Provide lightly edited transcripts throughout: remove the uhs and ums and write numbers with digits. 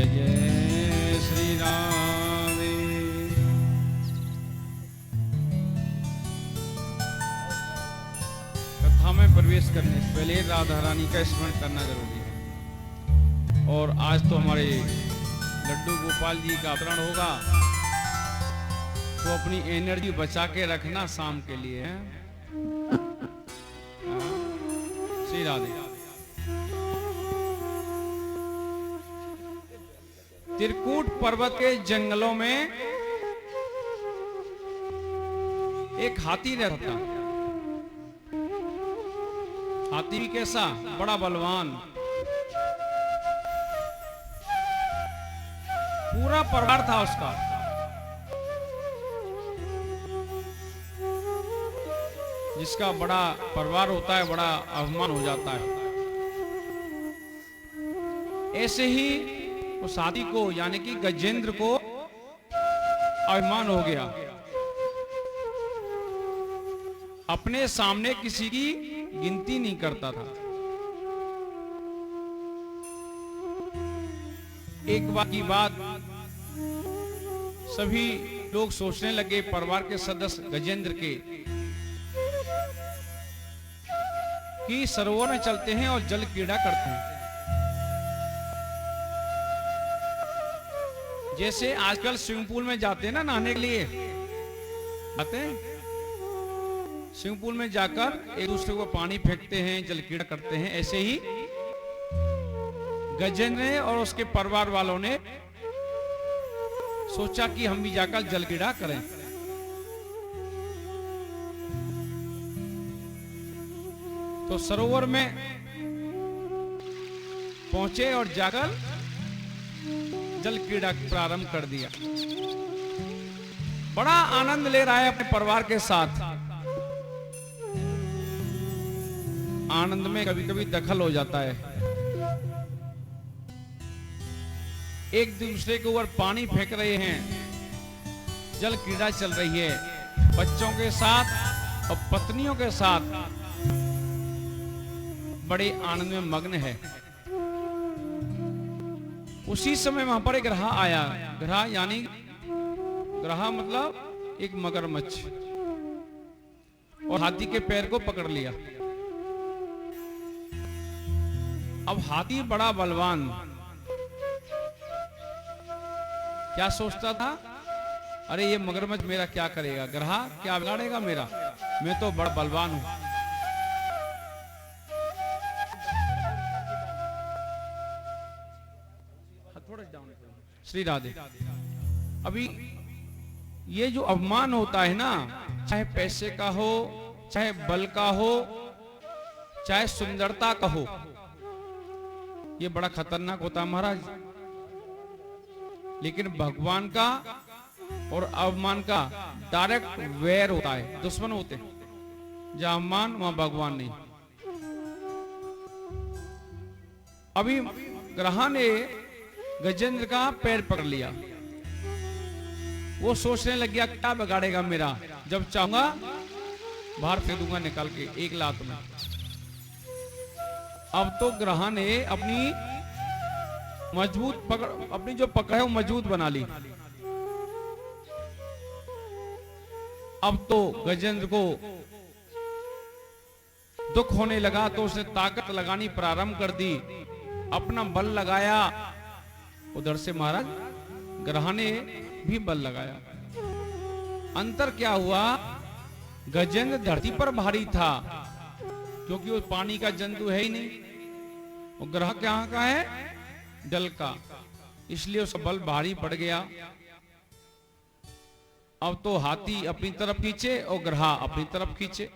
जय जय श्री राम। कथा में प्रवेश करने से पहले राधा रानी का स्मरण करना जरूरी है। और आज तो हमारे लड्डू गोपाल जी का अवतरण होगा, तो अपनी एनर्जी बचा के रखना शाम के लिए है। श्री राधे। त्रिकूट पर्वत के जंगलों में एक हाथी रहता। हाथी भी कैसा? बड़ा बलवान। पूरा परिवार था उसका। जिसका बड़ा परिवार होता है, बड़ा अभिमान हो जाता है। ऐसे ही उस हाथी को यानी कि गजेंद्र को अभिमान हो गया। अपने सामने किसी की गिनती नहीं करता था। एक बार की बात सभी लोग सोचने लगे, परिवार के सदस्य गजेंद्र के, कि सरोवर में चलते हैं और जल क्रीड़ा करते हैं। जैसे आजकल स्विमिंग पूल में जाते हैं ना नहाने के लिए, आते हैं स्विमिंग पूल में जाकर एक दूसरे को पानी फेंकते हैं, जल क्रीड़ा करते हैं। ऐसे ही गजेंद्र ने और उसके परिवार वालों ने सोचा कि हम भी जाकर जल क्रीड़ा करें। तो सरोवर में पहुंचे और जाकर जल क्रीड़ा प्रारंभ कर दिया। बड़ा आनंद ले रहा है अपने परिवार के साथ। आनंद में कभी कभी दखल हो जाता है। एक दूसरे के ऊपर पानी फेंक रहे हैं, जल क्रीड़ा चल रही है, बच्चों के साथ और पत्नियों के साथ बड़े आनंद में मग्न है। उसी समय वहां पर एक ग्रहा आया। ग्रहा यानी ग्रहा मतलब एक मगरमच्छ, और हाथी के पैर को पकड़ लिया। अब हाथी बड़ा बलवान, क्या सोचता था, अरे ये मगरमच्छ मेरा क्या करेगा, ग्रहा क्या बिगाड़ेगा मेरा, मैं तो बड़ा बलवान हूं। श्री राधे। अभी ये जो अपमान होता है ना, चाहे पैसे का हो, चाहे बल का हो, चाहे सुंदरता का हो, ये बड़ा खतरनाक होता है महाराज। लेकिन भगवान का और अवमान का डायरेक्ट वैर होता है, दुश्मन होते हैं। जहां अवमान वहां भगवान नहीं। अभी ग्रहा ने गजेंद्र का पैर पकड़ लिया। वो सोचने लग गया क्या बिगाड़ेगा मेरा, जब चाहूंगा बाहर फेंक दूंगा निकाल के एक लात में। अब तो ग्रहा ने अपनी मजबूत पकड़, अपनी जो पकड़ है वो मजबूत बना ली। अब तो गजेंद्र को दुख होने लगा, तो उसने ताकत लगानी प्रारंभ कर दी, अपना बल लगाया। उधर से महाराज ग्रहा ने भी बल लगाया। अंतर क्या हुआ, गजेंद्र धरती पर भारी था क्योंकि वो पानी का जंतु है ही नहीं, वो ग्रह कहां का है, जल का, इसलिए उसका बल भारी पड़ गया। अब तो हाथी अपनी तरफ खींचे और ग्रह अपनी तरफ खींचे।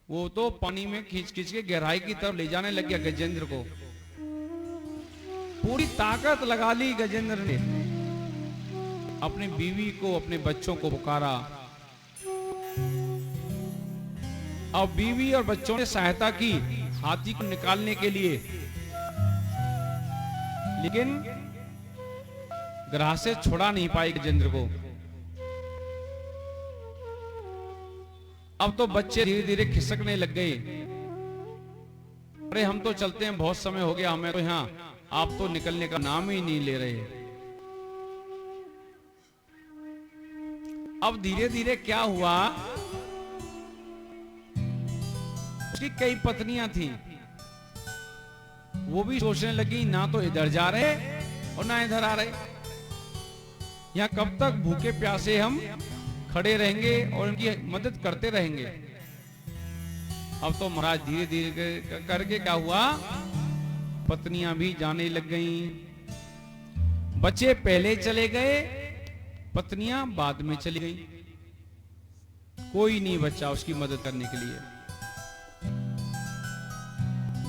वो तो पानी में खींच खींच के गहराई की तरफ ले जाने लग गया गजेंद्र को। पूरी ताकत लगा ली गजेंद्र ने, अपनी बीवी को, अपने बच्चों को पुकारा। अब बीवी और बच्चों ने सहायता की हाथी को निकालने के लिए, लेकिन ग्रह से छुड़ा नहीं पाई गजेंद्र को। अब तो बच्चे धीरे धीरे खिसकने लग गए। अरे हम तो चलते हैं, बहुत समय हो गया, हमें तो यहाँ आप तो निकलने का नाम ही नहीं ले रहे। अब धीरे धीरे क्या हुआ, उसकी कई पत्नियां थी, वो भी सोचने लगी ना तो इधर जा रहे और ना इधर आ रहे, यहां कब तक भूखे प्यासे हम खड़े रहेंगे और उनकी मदद करते रहेंगे। अब तो महाराज धीरे धीरे करके क्या हुआ, पत्नियां भी जाने लग गईं, बच्चे पहले चले गए, पत्नियां बाद में चली गई, कोई नहीं बचा उसकी मदद करने के लिए।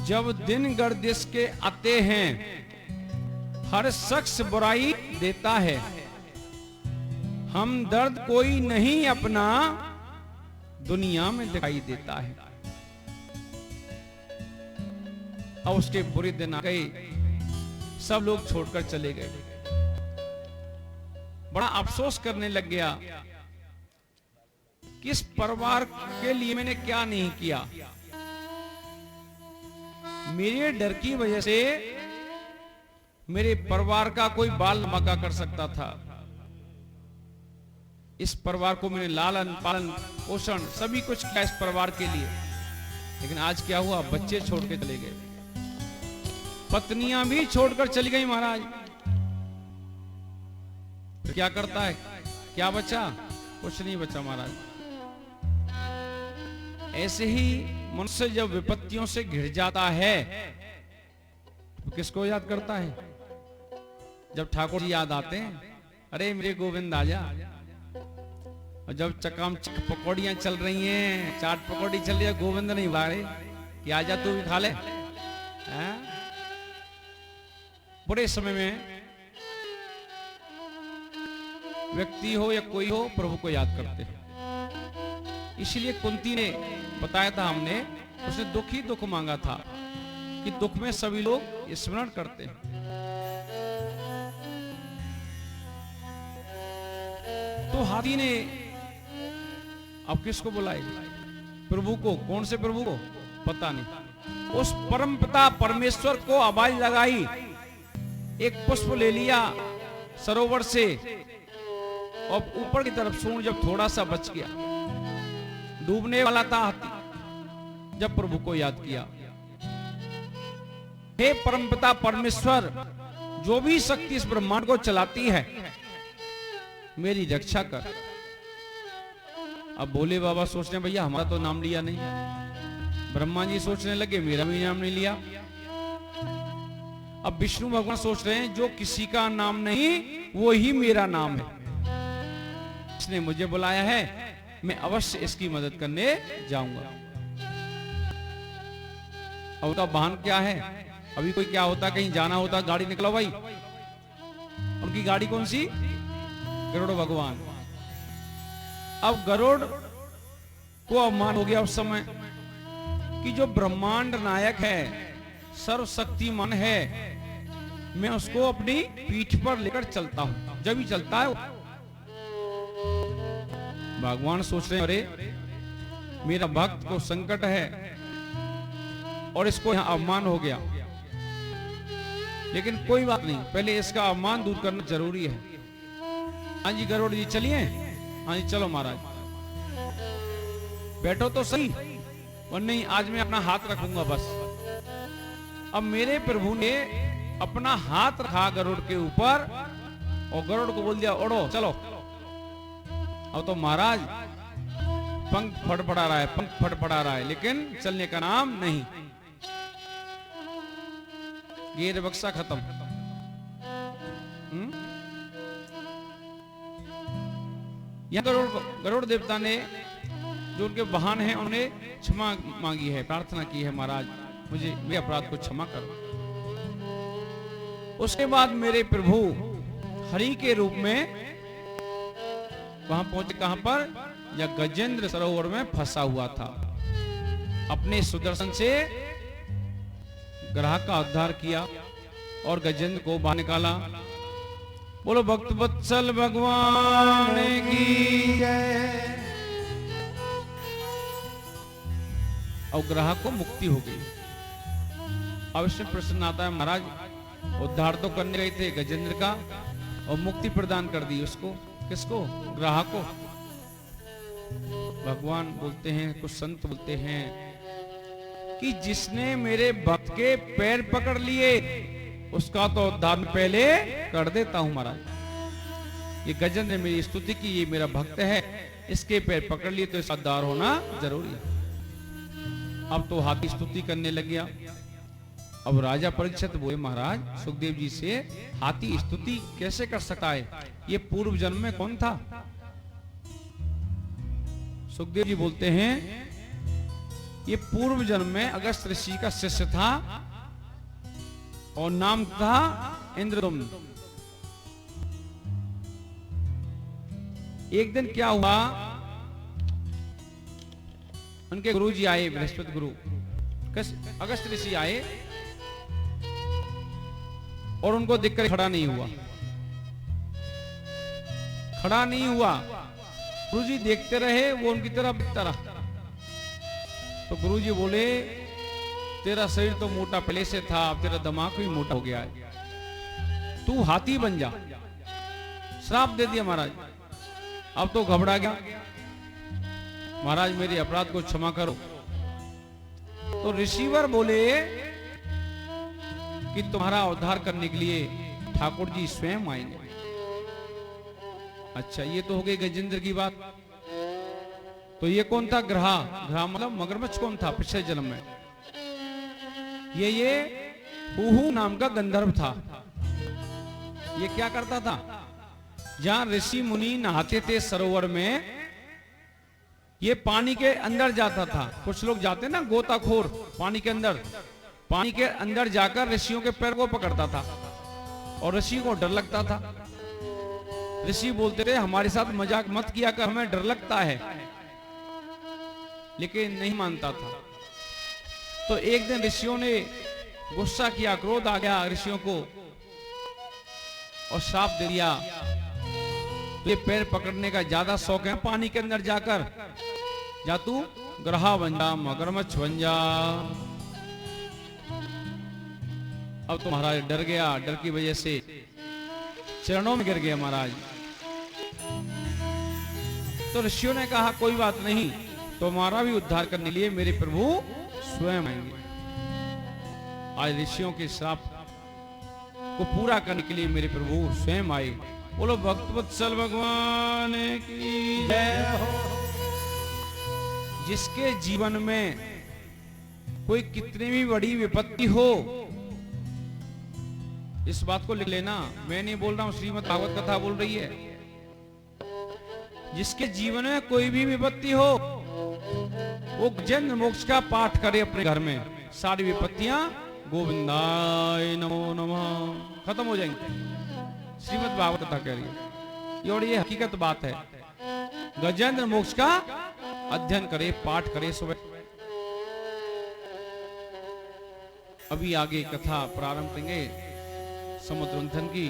जब दिन गर्दिश के आते हैं, हर शख्स बुराई देता है, हम दर्द कोई नहीं अपना दुनिया में दिखाई देता है। अब उसके बुरे दिन आ गए, सब लोग छोड़कर चले गए, बड़ा अफसोस करने लग गया कि इस परिवार के लिए मैंने क्या नहीं किया, मेरे डर की वजह से मेरे परिवार का कोई बाल मका कर सकता था, इस परिवार को मैंने लालन पालन पोषण सभी कुछ किया इस परिवार के लिए, लेकिन आज क्या हुआ, बच्चे छोड़ के चले गए, पत्नियां भी छोड़कर चली गई महाराज। तो क्या करता है, क्या बचा, कुछ नहीं बचा महाराज। ऐसे ही मनुष्य जब विपत्तियों से घिर जाता है तो किसको याद करता है, जब ठाकुर जी याद आते हैं, अरे मेरे गोविंद आजा। और जब चकाम चक पकौड़ियां चल रही हैं, चाट पकौड़ी चल रही है, गोविंद नहीं बारे कि आजा तू भी खा ले। बुरे समय में व्यक्ति हो या कोई हो, प्रभु को याद करते हैं। इसलिए कुंती ने बताया था हमने, उसने दुख ही दुख मांगा था कि दुख में सभी लोग स्मरण करते हैं। तो हाथी ने अब किसको बुलाए, प्रभु को। कौन से प्रभु को पता नहीं, उस परमपिता परमेश्वर को आवाज लगाई, एक पुष्प ले लिया सरोवर से और ऊपर की तरफ सूंड जब थोड़ा सा बच गया, डूबने वाला था हाथी, जब प्रभु को याद किया, हे परमपिता परमेश्वर, जो भी शक्ति इस ब्रह्मांड को चलाती है, मेरी रक्षा कर। अब भोले बाबा सोच रहे हैं, भैया हमारा तो नाम लिया नहीं। ब्रह्मा जी सोचने लगे, मेरा भी नाम नहीं लिया। अब विष्णु भगवान सोच रहे हैं, जो किसी का नाम नहीं वो ही मेरा नाम है, इसने मुझे बुलाया है, मैं अवश्य इसकी मदद करने जाऊंगा। और उसका वाहन क्या है, अभी कोई क्या होता, कहीं जाना होता, गाड़ी निकलो भाई, उनकी गाड़ी कौन सी, गरुड़ भगवान। अब गरुड़ को अवमान हो गया उस समय कि जो ब्रह्मांड नायक है, सर्वशक्तिमान है, मैं उसको अपनी पीठ पर लेकर चलता हूं, जब ही चलता है। भगवान सोच रहे हैं, अरे मेरा भक्त को संकट है और इसको यहां अवमान हो गया, लेकिन कोई बात नहीं, पहले इसका अवमान दूर करना जरूरी है। हाँ जी गरुड़ जी चलिए, हाँ जी चलो महाराज, बैठो तो सही, और नहीं आज मैं अपना हाथ रखूंगा बस। अब मेरे प्रभु ने अपना हाथ रखा गरुड़ के ऊपर और गरुड़ को बोल दिया, उड़ो चलो। अब तो महाराज पंख फड़फड़ा रहा है, पंख फड़फड़ा रहा है, लेकिन चलने का नाम नहीं। गिर बक्सा खत्म। यह गरुड़ देवता ने जो उनके वाहन हैं उन्हें क्षमा मांगी है, प्रार्थना की है, महाराज मुझे मेरे अपराध को क्षमा करो। उसके बाद मेरे प्रभु हरि के रूप में वहां पहुंचे, कहां पर, या गजेंद्र सरोवर में फंसा हुआ था। अपने सुदर्शन से ग्राहक का उद्धार किया और गजेंद्र को बाहर निकाला। बोलो भक्त वत्सल भगवान की जय। और ग्राहक को मुक्ति हो गई। अवश्य प्रश्न आता है, महाराज उद्धार तो करने गए थे गजेंद्र का, और मुक्ति प्रदान कर दी उसको। किसको? ग्राह को। भगवान बोलते हैं, कुछ संत बोलते हैं कि जिसने मेरे भक्त के पैर पकड़ लिए उसका तो उद्धार में पहले कर देता हूं महाराज। ये गजेंद्र ने मेरी स्तुति की, ये मेरा भक्त है, इसके पैर पकड़ लिए तो इसका उद्धार होना जरूरी है। अब तो हाथी स्तुति करने लग गया। अब राजा परीक्षित बोले महाराज सुखदेव जी से, हाथी स्तुति कैसे कर सकता है? ये पूर्व जन्म में कौन था? सुखदेव जी बोलते हैं ये पूर्व जन्म में अगस्त ऋषि का शिष्य था और नाम था इंद्रदुम्न। एक दिन क्या हुआ, उनके गुरुजी आए, बृहस्पति गुरु अगस्त ऋषि आए और उनको देखकर खड़ा नहीं हुआ। खड़ा नहीं हुआ, गुरुजी देखते रहे, वो उनकी तरफ देखता रहा। तो गुरुजी बोले तेरा शरीर तो मोटा पहले से था, अब तेरा दिमाग भी मोटा हो गया है, तू हाथी बन जा। श्राप दे दिया महाराज। अब तो घबरा गया, महाराज मेरे अपराध को क्षमा करो। तो ऋषिवर बोले कि तुम्हारा उद्धार करने के लिए ठाकुर जी स्वयं आएंगे। अच्छा, ये तो हो गई गजेंद्र की बात। तो ये कौन था? ग्रहा। ग्रहा मतलब मगरमच्छ कौन था पिछले जन्म में? ये हुहू नाम का गंधर्व था। ये क्या करता था? जहां ऋषि मुनि नहाते थे सरोवर में, ये पानी के अंदर जाता था। कुछ लोग जाते ना गोताखोर, पानी के अंदर जाकर ऋषियों के पैर को पकड़ता था और ऋषियों को डर लगता था। ऋषि बोलते थे हमारे साथ मजाक मत किया कर, हमें डर लगता है, लेकिन नहीं मानता था। तो एक दिन ऋषियों ने गुस्सा किया, क्रोध आ गया ऋषियों को और श्राप दे दिया, ये पैर पकड़ने का ज्यादा शौक है, पानी के अंदर जाकर जा तू ग्रहा बन जा, मगरमच्छ बन जा। अब तो महाराज डर गया, डर की वजह से चरणों में गिर गया महाराज। तो ऋषियों ने कहा कोई बात नहीं, तुम्हारा भी उद्धार करने के लिए मेरे प्रभु स्वयं आएंगे। आज ऋषियों के श्राप को पूरा करने के लिए मेरे प्रभु स्वयं आए। बोलो भक्तवत्सल भगवान की जय हो। जिसके जीवन में कोई कितनी भी बड़ी विपत्ति हो, इस बात को लिख लेना, मैं नहीं बोल रहा हूं, श्रीमद् भागवत कथा बोल रही है। जिसके जीवन में कोई भी विपत्ति हो, वो जन्म मोक्ष का पाठ करे अपने घर में, सारी विपत्तियां गोविंदाय नमो नमः खत्म हो जाएंगी। श्रीमद् भागवत कथा कह रही है और ये हकीकत बात है। गजेंद्र मोक्ष का अध्ययन करे, पाठ करे सुबह। अभी आगे कथा प्रारंभ करेंगे समुद्र मंथन की।